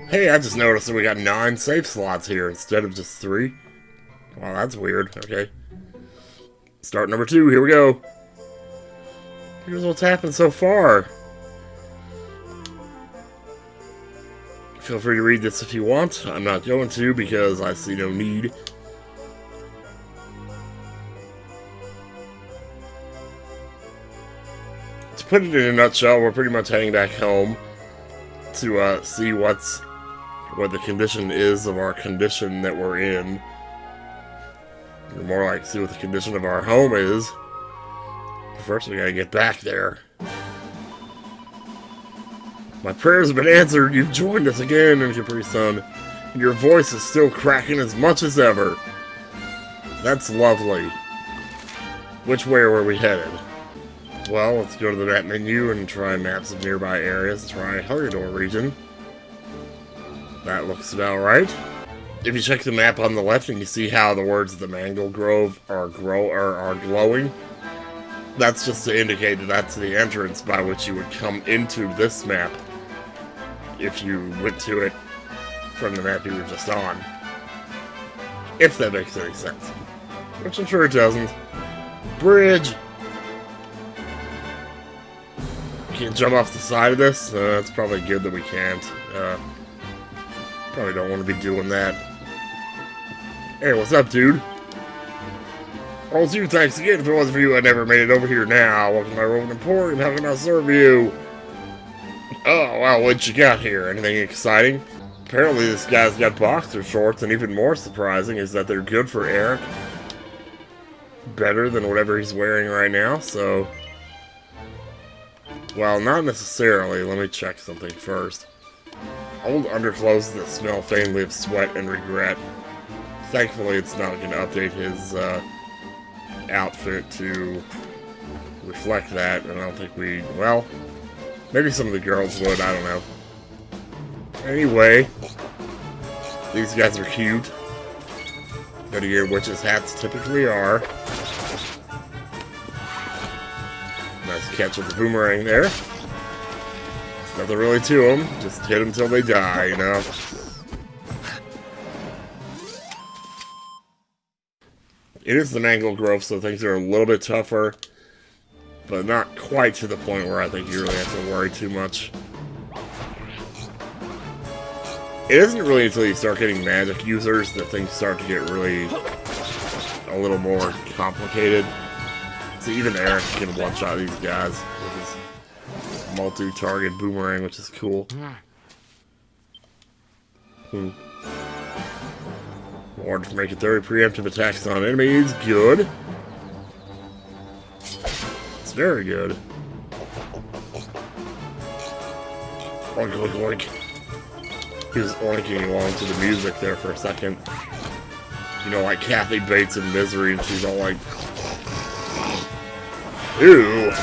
Hey, I just noticed that we got 9 save slots here instead of just 3. Well, that's weird. Okay. Start number 2, here we go. Here's what's happened so far. Feel free to read this if you want. I'm not going to because I see no need. To put it in a nutshell, we're pretty much heading back home to see what the condition is of our condition that we're in. Or more like see what the condition of our home is. First, we gotta get back there. My prayers have been answered. You've joined us again, Capri Sun. And your voice is still cracking as much as ever. That's lovely. Which way were we headed? Well, let's go to the map menu and try maps of nearby areas. Try Helgador region. That looks about right. If you check the map on the left and you see how the words the Mangle Grove are glowing, that's just to indicate that that's the entrance by which you would come into this map if you went to it from the map you were just on. If that makes any sense. Which I'm sure it doesn't. Bridge! Can't jump off the side of this? It's probably good that we can't. Probably don't want to be doing that. Hey, what's up, dude? Oh, it's you, thanks again. If it wasn't for you, I never made it over here now. Welcome to my Roman Emporium. How can I serve you? Oh, wow, what you got here? Anything exciting? Apparently this guy's got boxer shorts, and even more surprising is that they're good for Eric. Better than whatever he's wearing right now, so... Well, not necessarily. Let me check something first. Old underclothes that smell faintly of sweat and regret. Thankfully, it's not going to update his outfit to reflect that, and I don't think we... Well, maybe some of the girls would, I don't know. Anyway, these guys are cute. Better year witches' hats typically are. Nice catch with the boomerang there. Nothing really to them, just hit them till they die, you know? It is the Mangle Grove, so things are a little bit tougher, but not quite to the point where I think you really have to worry too much. It isn't really until you start getting magic users that things start to get really a little more complicated. So even Eric can one-shot these guys with his multi-target boomerang, which is cool. Warned for making 30 preemptive attacks on enemies. Good. It's very good. Oink, oink, oink. He was oinking along to the music there for a second. You know, like Kathy Bates in Misery, and she's all like... Ew.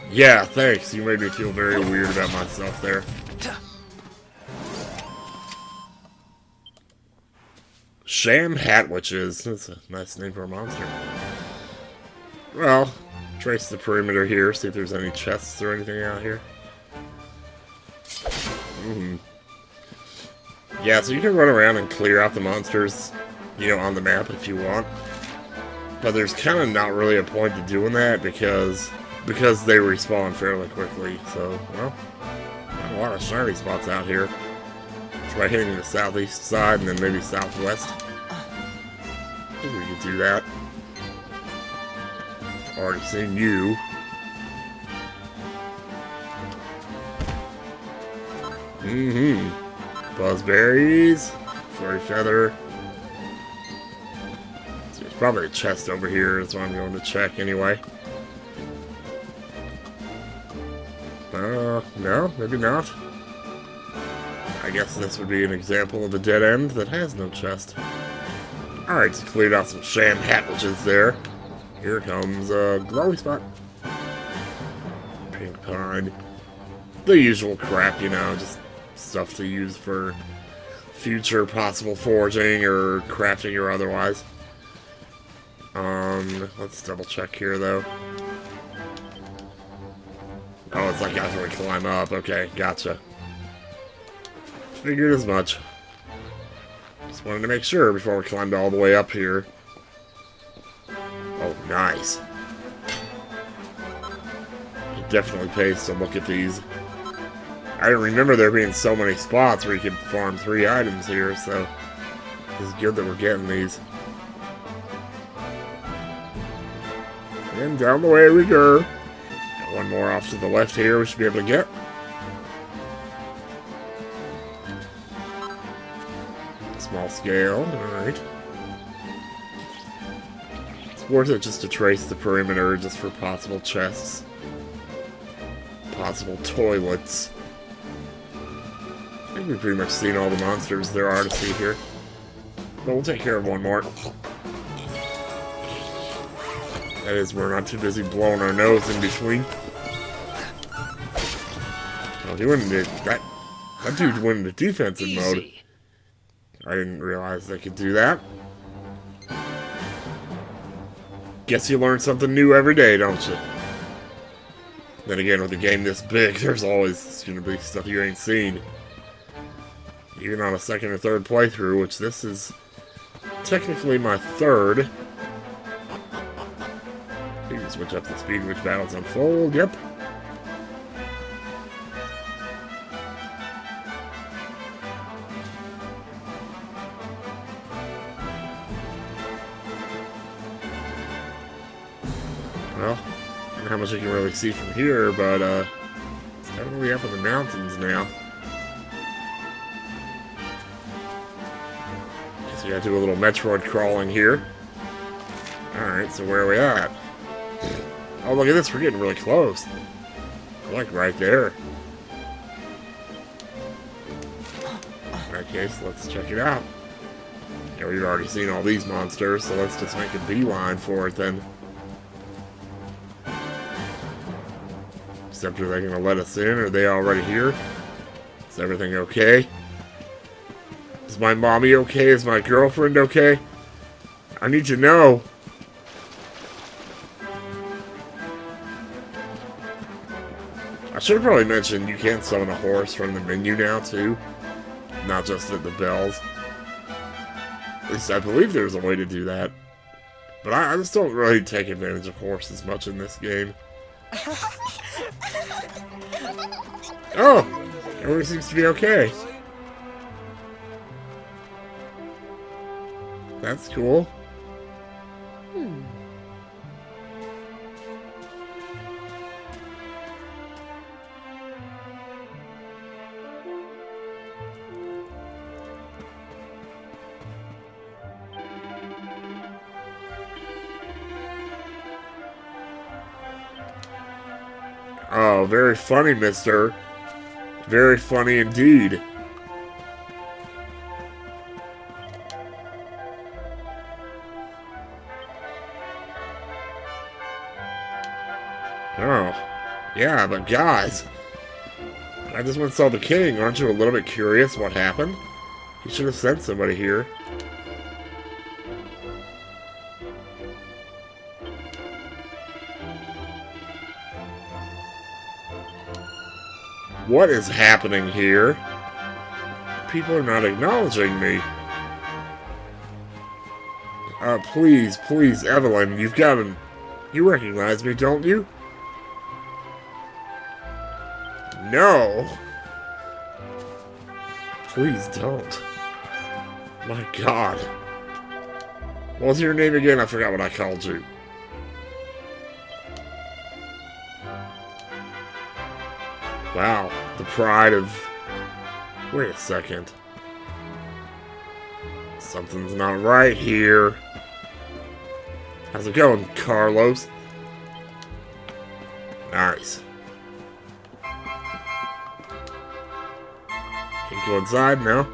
Yeah, thanks. You made me feel very weird about myself there. Sham Hat Witches. That's a nice name for a monster. Well, trace the perimeter here, see if there's any chests or anything out here. Yeah, so you can run around and clear out the monsters, you know, on the map if you want. But there's kind of not really a point to doing that because they respawn fairly quickly. So, well, not a lot of shiny spots out here. Try hitting the southeast side and then maybe southwest. I think we could do that. Already seen you. Buzzberries. Flurry Feather. There's probably a chest over here, that's what I'm going to check anyway. No, maybe not. I guess this would be an example of a dead end that has no chest. Alright, so cleared out some Sham Hat Witches there. Here comes a glowy spot. Pink pine. The usual crap, you know, just stuff to use for future possible foraging or crafting or otherwise. Let's double check here though. Oh, it's like after we climb up. Okay, gotcha. Figured as much. Just wanted to make sure before we climbed all the way up here. Oh, nice. It definitely pays to look at these. I didn't remember there being so many spots where you could farm 3 items here, so it's good that we're getting these. And down the way we go. Got one more off to the left here we should be able to get. Small scale, alright. It's worth it just to trace the perimeter just for possible chests. Possible toilets. I think we've pretty much seen all the monsters there are to see here. But we'll take care of one more. That is, we're not too busy blowing our nose in between. Oh, he went into that dude went into defensive mode. I didn't realize they could do that. Guess you learn something new every day, don't you? Then again, with a game this big, there's always going to be stuff you ain't seen. Even on a second or third playthrough, which this is technically my third. You can switch up the speed in which battles unfold, yep. Well, I don't know how much you can really see from here, but it's definitely up in the mountains now. Guess we gotta do a little Metroid crawling here. Alright, so where are we at? Oh, look at this, we're getting really close. We're like right there. In that case, let's check it out. Yeah, we've already seen all these monsters, so let's just make a beeline for it then. Except are they going to let us in? Are they already here? Is everything okay? Is my mommy okay? Is my girlfriend okay? I need to know. I should probably mention you can summon a horse from the menu now too. Not just at the bells. At least I believe there's a way to do that. But I just don't really take advantage of horses much in this game. Oh! Everything seems to be okay. That's cool. Oh, very funny, mister. Very funny indeed. Oh, yeah, but guys, I just went and saw the king. Aren't you a little bit curious what happened? He should have sent somebody here. What is happening here? People are not acknowledging me. Please, please, Evelyn, you've got to... You recognize me, don't you? No! Please don't. My God. What was your name again? I forgot what I called you. Wow, the pride of... Wait a second. Something's not right here. How's it going, Carlos? Nice. Can you go inside now?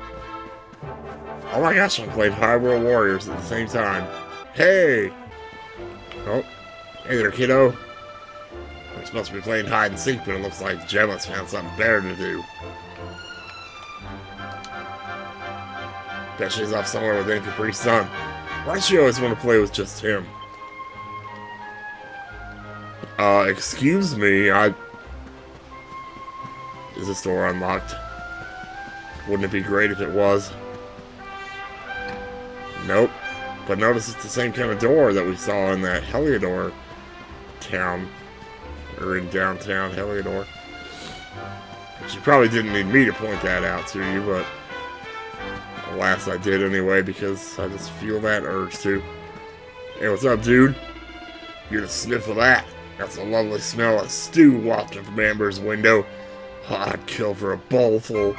Oh my gosh, I'm playing Hyrule Warriors at the same time. Hey! Oh, hey there, kiddo. We're supposed to be playing hide and seek, but it looks like Gemma's found something better to do. Bet she's off somewhere with Capri Sun. Why does she always want to play with just him? Excuse me, Is this door unlocked? Wouldn't it be great if it was? Nope. But notice it's the same kind of door that we saw in that Heliodor town. Or in downtown Heliodor. But you probably didn't need me to point that out to you, but alas, I did anyway, because I just feel that urge to. Hey, what's up, dude? You're the sniff of that. That's a lovely smell of stew wafting from Amber's window. Oh, I'd kill for a bowlful.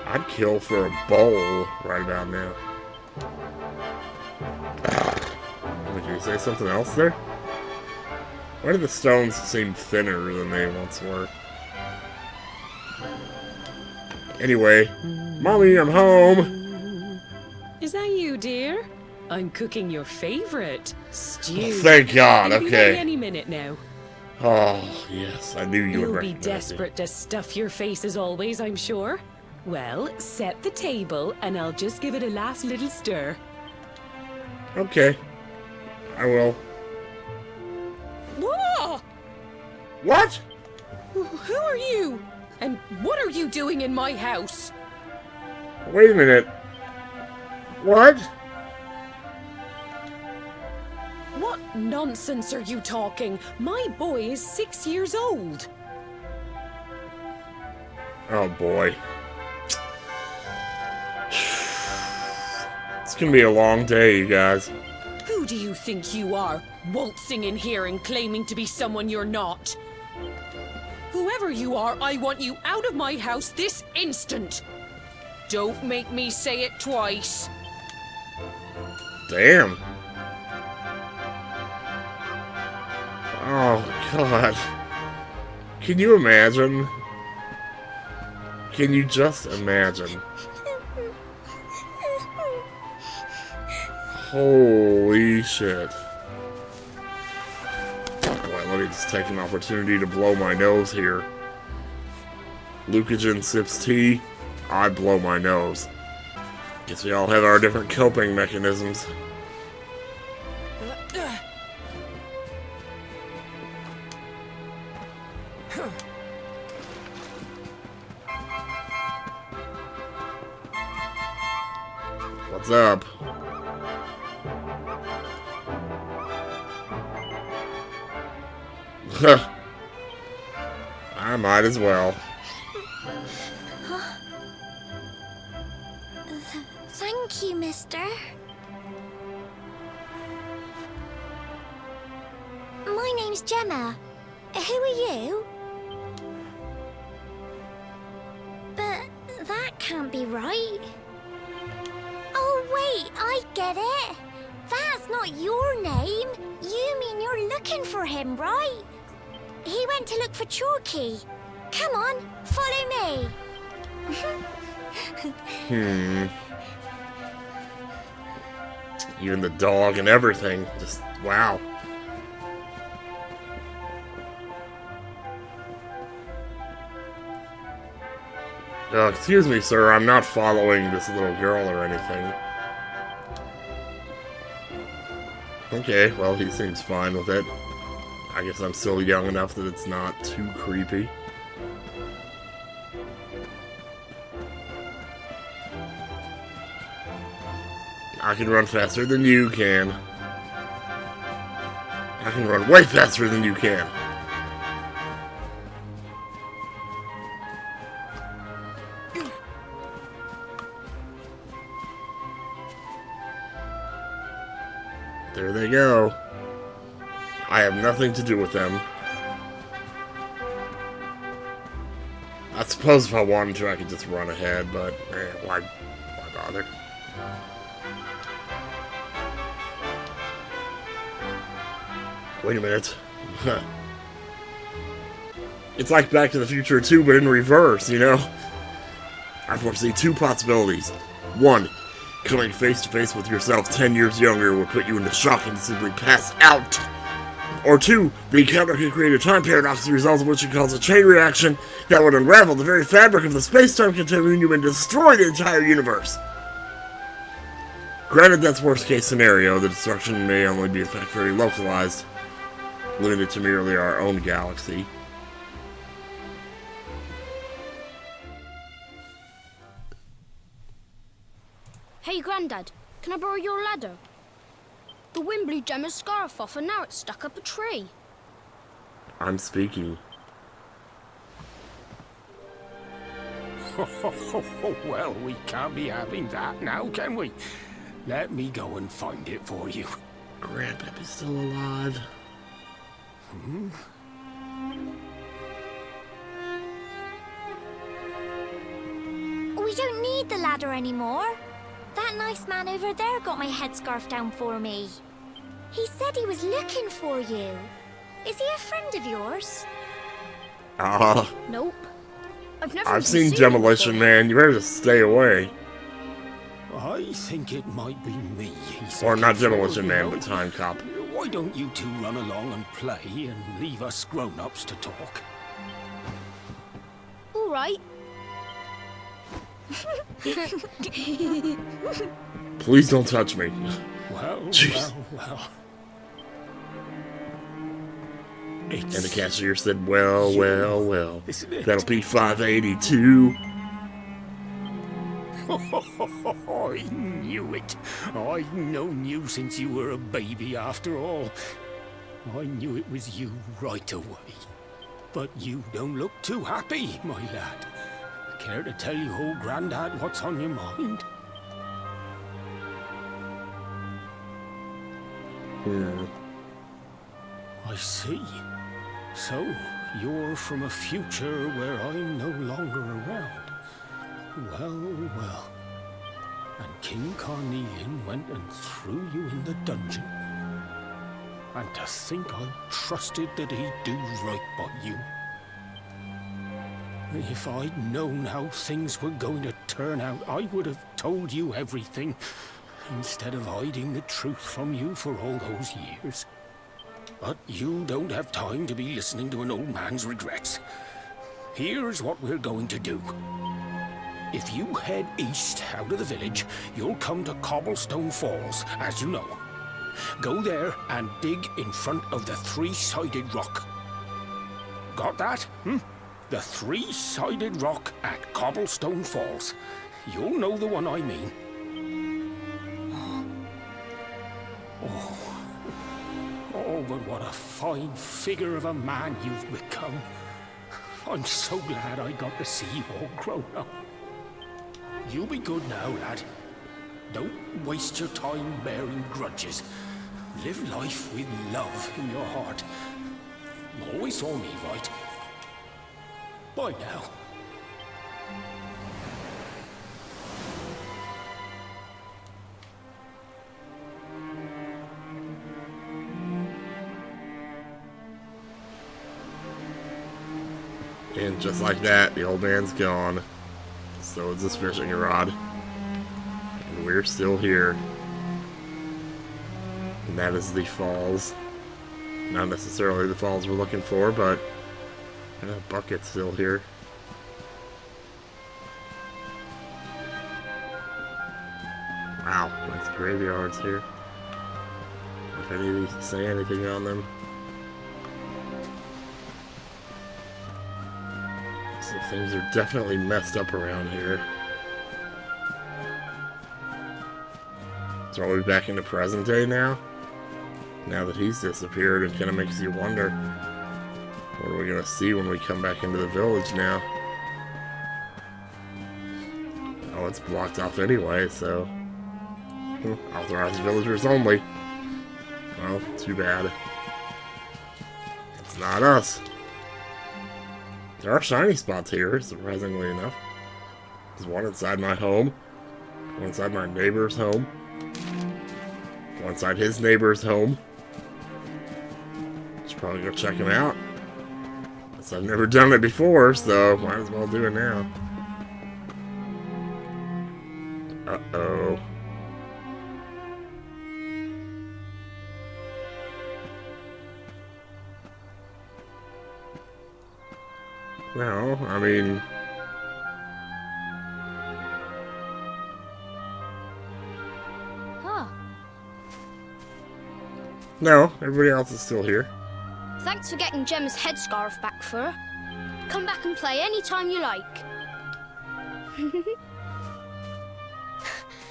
I'd kill for a bowl right about now. Did you say something else there? Why do the stones seem thinner than they once were? Anyway, Mommy, I'm home! Is that you, dear? I'm cooking your favorite stew. Oh, thank God, It'll be okay. ready any minute now. Oh, yes, I knew you would You'll be recognize desperate to stuff your face as always, I'm sure. Well, set the table and I'll just give it a last little stir. Okay. I will. Whoa! What? Who are you? And what are you doing in my house? Wait a minute. What? What nonsense are you talking? My boy is 6 years old. Oh boy. It's gonna be a long day, you guys. Who do you think you are, waltzing in here and claiming to be someone you're not? Whoever you are, I want you out of my house this instant. Don't make me say it twice. Damn. Oh, God. Can you imagine? Can you just imagine? Holy shit. Boy, let me just take an opportunity to blow my nose here. Lucagen sips tea, I blow my nose. Guess we all have our different coping mechanisms. What's up? I might as well. Thank you, mister. My name's Gemma. Who are you? But that can't be right. Oh, wait, I get it. That's not your name. You mean you're looking for him, right? He went to look for Chalky. Come on, follow me. Even the dog and everything. Just, wow. Excuse me, sir. I'm not following this little girl or anything. Okay, well, he seems fine with it. I guess I'm still young enough that it's not too creepy. I can run faster than you can. I can run way faster than you can. There they go. I have nothing to do with them. I suppose if I wanted to, I could just run ahead, but why bother? Wait a minute. It's like Back to the Future 2, but in reverse, you know? I foresee two possibilities. One, coming face to face with yourself 10 years younger would put you into shock and simply pass out. Or two, the encounter could create a time paradox, the result of which would cause a chain reaction that would unravel the very fabric of the space-time continuum and destroy the entire universe. Granted, that's worst-case scenario. The destruction may only be in fact very localized, limited to merely our own galaxy. Hey, Grandad, can I borrow your ladder? The wind blew Gemma's scarf off and now it's stuck up a tree. I'm speaking. Well, we can't be having that now, can we? Let me go and find it for you. Grandpappy's still alive. We don't need the ladder anymore. That nice man over there got my headscarf down for me. He said he was looking for you. Is he a friend of yours? Nope. I've I've seen Demolition Man. You better just stay away. I think it might be me. Or not Demolition Man, but Time Cop. Why don't you two run along and play and leave us grown-ups to talk? All right. Please don't touch me. Well, Jeez. well. And the cashier said, well. Isn't it? That'll be $5.82. I knew it. I've known you since you were a baby after all. I knew it was you right away. But you don't look too happy, my lad. Care to tell your old Grandad what's on your mind? I see. So, you're from a future where I'm no longer around. Well. And King Carnelian went and threw you in the dungeon. And to think I trusted that he'd do right by you. If I'd known how things were going to turn out, I would have told you everything, instead of hiding the truth from you for all those years. But you don't have time to be listening to an old man's regrets. Here's what we're going to do. If you head east out of the village, you'll come to Cobblestone Falls, as you know. Go there and dig in front of the three-sided rock. Got that? The three-sided rock at Cobblestone Falls. You'll know the one I mean. Oh, but what a fine figure of a man you've become. I'm so glad I got to see you all grown up. You be good now, lad. Don't waste your time bearing grudges. Live life with love in your heart. Always saw me right. Bye now. And just like that, the old man's gone. So is this fishing rod. And we're still here. And that is the falls. Not necessarily the falls we're looking for, but the bucket's still here. Wow, nice graveyards here. If any of these say anything on them. So things are definitely messed up around here. So are we back in the present day now? Now that he's disappeared, it kind of makes you wonder, what are we going to see when we come back into the village now? Oh, it's blocked off anyway, so... authorized villagers only. Well, too bad. It's not us. There are shiny spots here, surprisingly enough. There's one inside my home, one inside my neighbor's home, one inside his neighbor's home. Should probably go check him out. Guess I've never done it before, so might as well do it now. Uh-oh. Well, I mean... Huh. No, everybody else is still here. Thanks for getting Gemma's headscarf back for her. Come back and play any time you like.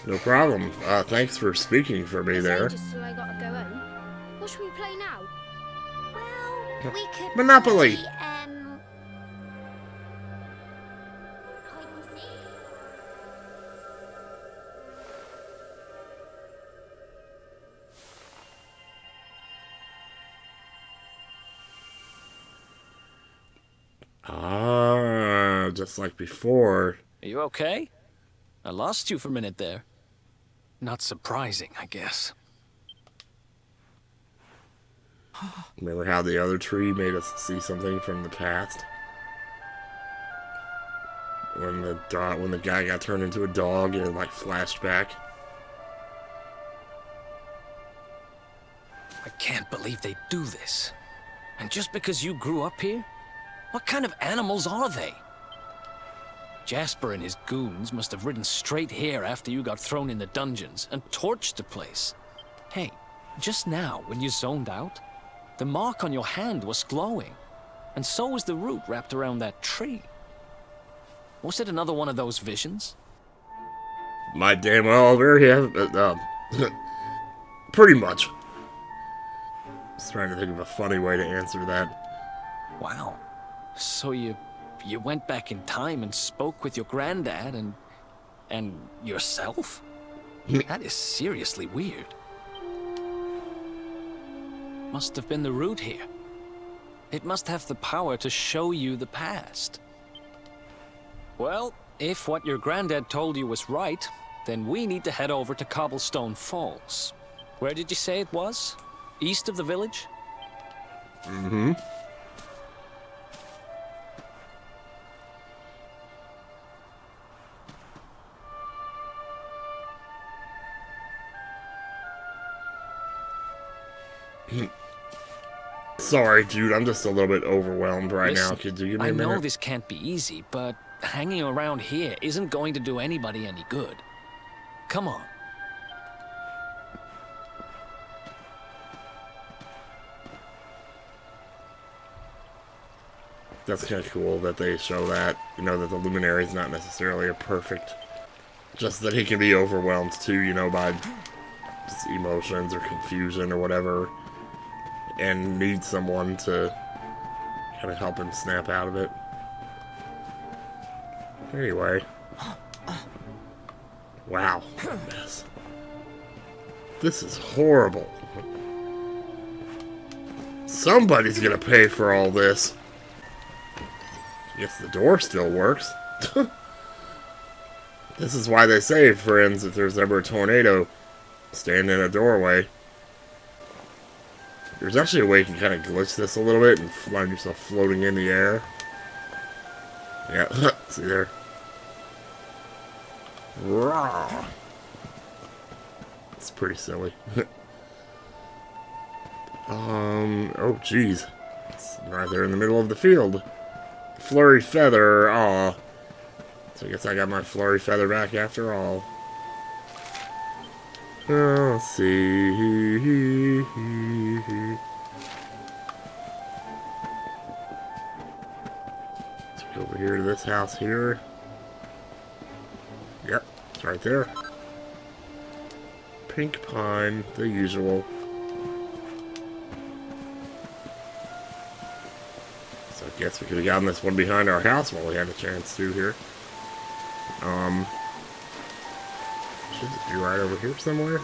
No problem. Thanks for speaking for me there. Just till I gotta go home. What should we play now? Well, we could Monopoly. play, hide and seek. Ah, just like before. Are you okay? I lost you for a minute there. Not surprising, I guess. Remember how the other tree made us see something from the past? When the guy got turned into a dog and it like flashed back. I can't believe they do this. And just because you grew up here? What kind of animals are they? Jasper and his goons must have ridden straight here after you got thrown in the dungeons and torched the place. Hey, just now, when you zoned out, the mark on your hand was glowing, and so was the root wrapped around that tree. Was it another one of those visions? Might damn well very have, pretty much. Just trying to think of a funny way to answer that. Wow. So you went back in time and spoke with your granddad and yourself? That is seriously weird. Must have been the root here. It must have the power to show you the past. Well, if what your granddad told you was right, then we need to head over to Cobblestone Falls. Where did you say it was? East of the village? Mm-hmm. Sorry, dude, I'm just a little bit overwhelmed right now. Could you give me a minute? I know this can't be easy, but hanging around here isn't going to do anybody any good. Come on. That's kind of cool that they show that, you know, that the Luminary is not necessarily a perfect, just that he can be overwhelmed too, you know, by just emotions or confusion or whatever, and need someone to kind of help him snap out of it. Anyway. Wow. Mess. This is horrible. Somebody's gonna pay for all this. Guess the door still works. This is why they say, friends, if there's ever a tornado, stand in a doorway. There's actually a way you can kind of glitch this a little bit and find yourself floating in the air. Yeah, see there? Raw. It's pretty silly. Oh geez. It's right there in the middle of the field. Flurry feather, aw. So I guess I got my flurry feather back after all. Let's see. Let's go over here to this house here. Yep, it's right there. Pink pine, the usual. So I guess we could have gotten this one behind our house while we had a chance to here. Should it be right over here somewhere?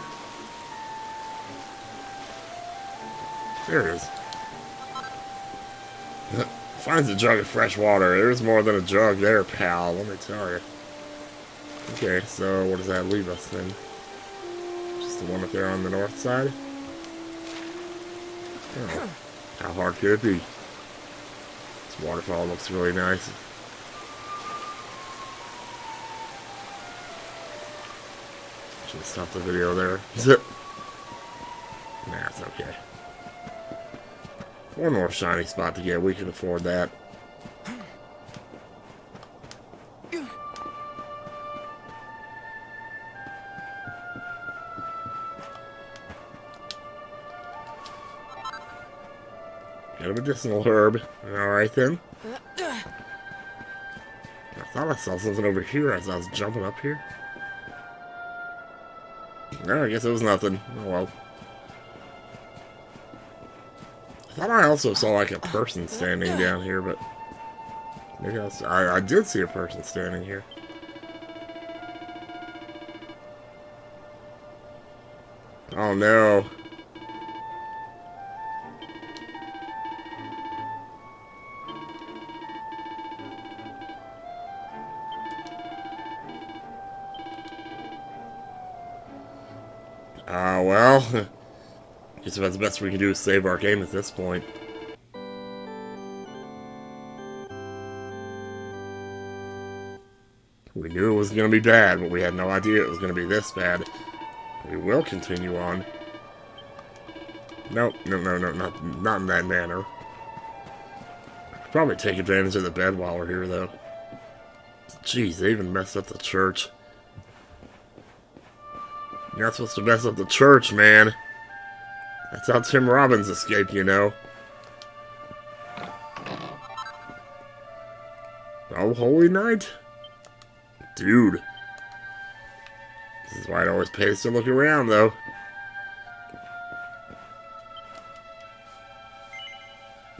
There it is. Finds a jug of fresh water. There's more than a jug there, pal, let me tell you. Okay, so what does that leave us then? Just the one up there on the north side? Oh, how hard could it be? This waterfall looks really nice. Should have stopped the video there. Zip. Nah, it's okay. One more shiny spot to get. We can afford that. Got a medicinal herb. Alright then. I thought I saw something over here as I was jumping up here. No, I guess it was nothing. Oh well. I thought I also saw like a person standing down here, but maybe I did see a person standing here. Oh no. Well, guess about the best we can do is save our game at this point. We knew it was going to be bad, but we had no idea it was going to be this bad. We will continue on. Nope, no, not in that manner. Probably take advantage of the bed while we're here, though. Jeez, they even messed up the church. You're not supposed to mess up the church, man. That's how Tim Robbins escaped, you know. Oh, Holy Night? Dude. This is why it always pays to look around, though.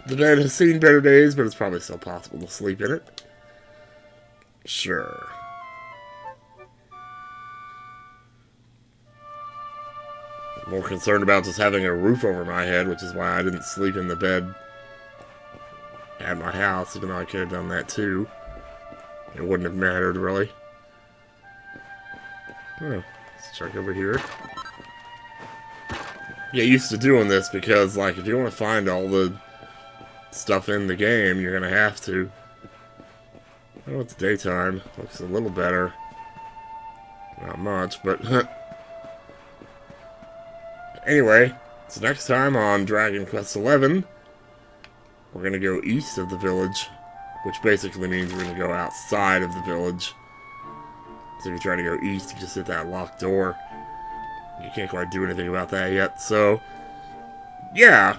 The bed has seen better days, but it's probably still possible to sleep in it. Sure. I'm more concerned about just having a roof over my head, which is why I didn't sleep in the bed at my house, even though I could have done that too. It wouldn't have mattered, really. Oh, let's check over here. Get used to doing this because, like, if you want to find all the stuff in the game, you're gonna have to. Oh, it's daytime. Looks a little better. Not much, but anyway, so next time on Dragon Quest XI, we're gonna go east of the village, which basically means we're gonna go outside of the village. So if you try to go east, you just hit that locked door. You can't quite do anything about that yet. So yeah,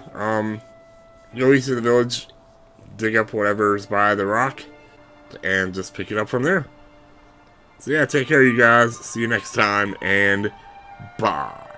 go east of the village, dig up whatever's by the rock, and just pick it up from there. So yeah, take care, you guys. See you next time, and bye.